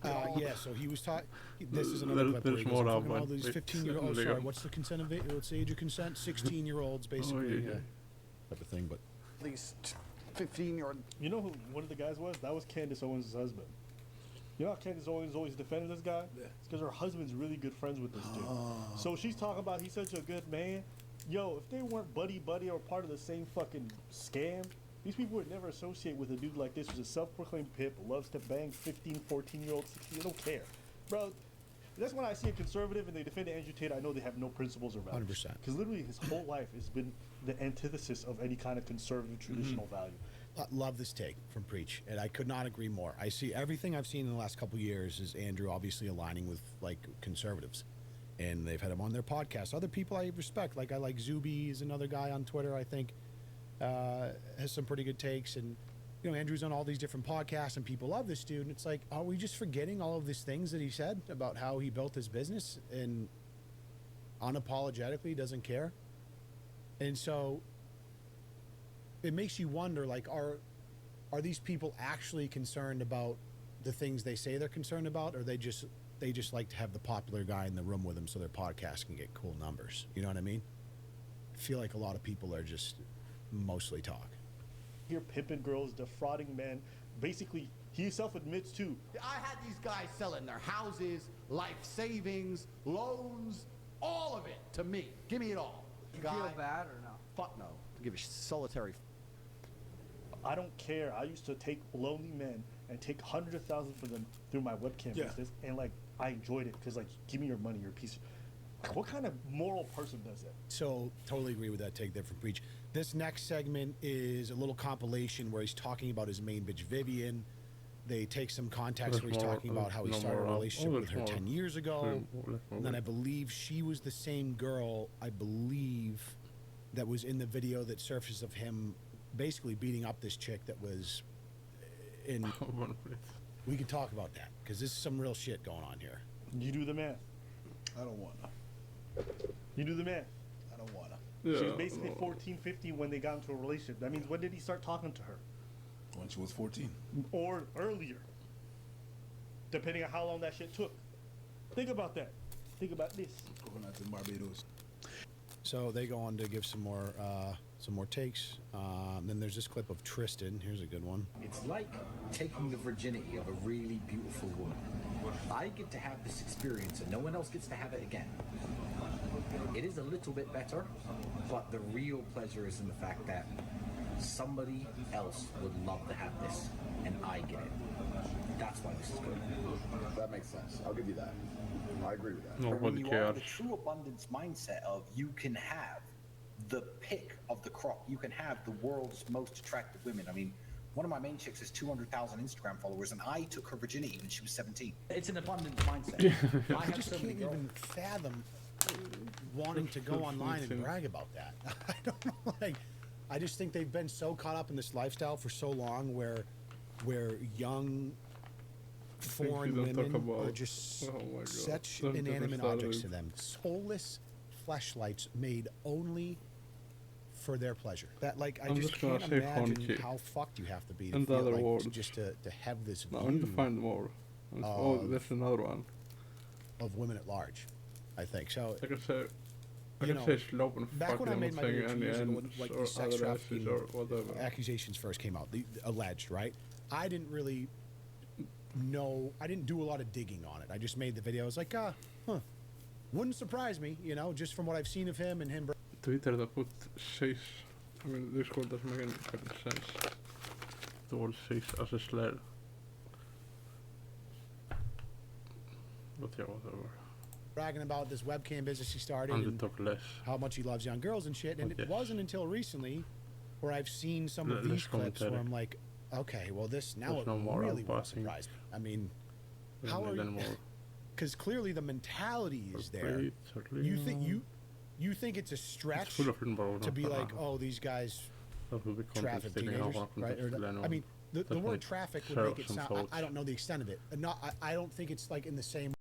Yeah, so he was talking. This is another clip where he goes, talking about all these 15-year-olds. Oh, sorry, what's the consent of it? What's the age of consent? 16-year-olds, basically. Type of thing, but These 15-year-old. You know who one of the guys was? That was Candace Owens' husband. You know how Candace Owens always defended this guy? Yeah. It's because her husband's really good friends with this dude. So she's talking about he's such a good man. Yo, if they weren't buddy or part of the same fucking scam, these people would never associate with a dude like this who's a self-proclaimed pimp, loves to bang 15, 14-year-olds, 16. They don't care. Bro, that's when I see a conservative and they defend Andrew Tate, I know they have no principles or values. 100%. Because literally his whole life has been the antithesis of any kind of conservative, traditional value. love this take from Preach, and I could not agree more. I see everything I've seen in the last couple of years is Andrew obviously aligning with like conservatives, and they've had him on their podcast. Other people I respect, like I like Zuby is another guy on Twitter I think has some pretty good takes, and you know Andrew's on all these different podcasts and people love this dude, and it's like, are we just forgetting all of these things that he said about how he built his business and unapologetically doesn't care? And so it makes you wonder, like, are these people actually concerned about the things they say they're concerned about, or they just like to have the popular guy in the room with them so their podcast can get cool numbers? You know what I mean? I feel like a lot of people are just mostly talk. You're pimping girls, defrauding men. Basically, he himself admits to. I had these guys selling their houses, life savings, loans, all of it to me. Give me it all. You feel bad or no? Fuck no. Give a solitary. I don't care. I used to take lonely men and take hundreds of thousands for them through my webcam business, and like I enjoyed it because like, give me your money, you're a piece. What kind of moral person does that? So totally agree with that take there from Preach. This next segment is a little compilation where he's talking about his main bitch Vivian. They take some context where he's talking about how he started a relationship with her 10 years ago, and then I believe she was the same girl, I believe, that was in the video that surfaces of him basically beating up this chick that was in. We could talk about that because this is some real shit going on here. You do the math. I don't wanna. You do the math. I don't wanna. Yeah, she was basically 14, 15 when they got into a relationship. That means when did he start talking to her? When she was 14. Or earlier. Depending on how long that shit took. Think about that. Think about this. Coconuts in Barbados. So they go on to give some more takes. Then there's this clip of Tristan. Here's a good one. It's like taking the virginity of a really beautiful woman. I get to have this experience and no one else gets to have it again. It is a little bit better, but the real pleasure is in the fact that somebody else would love to have this, and I get it. That's why this is good. That makes sense. I'll give you that. I agree with that. When you are the true abundance mindset of you can have the pick of the crop, you can have the world's most attractive women. I mean, one of my main chicks has 200,000 Instagram followers, and I took her virginity when she was 17. It's an abundance mindset. I just can't even fathom wanting to go online and brag about that. I don't know, like, I just think they've been so caught up in this lifestyle for so long where young foreign women are just such inanimate objects to them. Soulless fleshlights made only for their pleasure. That, like, I just can't imagine how fucked you have to be to feel like just to have this view. I need to find more. Oh, there's another one. Of women at large, I think. So I can say, back when I made my video 2 years ago, when, like, the sex trafficking accusations first came out, the alleged, right? I didn't really know, I didn't do a lot of digging on it. I just made the video. I was like, wouldn't surprise me, you know, just from what I've seen of him and him. Twitter that put says, I mean, this word doesn't make any fucking sense. The word says as a slur. But yeah, whatever. Bragging about this webcam business he started and how much he loves young girls and shit. And it wasn't until recently where I've seen some of these clips where I'm like, okay, well, this now it really won't surprise me. I mean, how are you? Because clearly the mentality is there. You think it's a stretch to be like, oh, these guys traffic teenagers, right? Or, I mean, the word traffic would make it sound. I don't know the extent of it. I don't think it's like in the same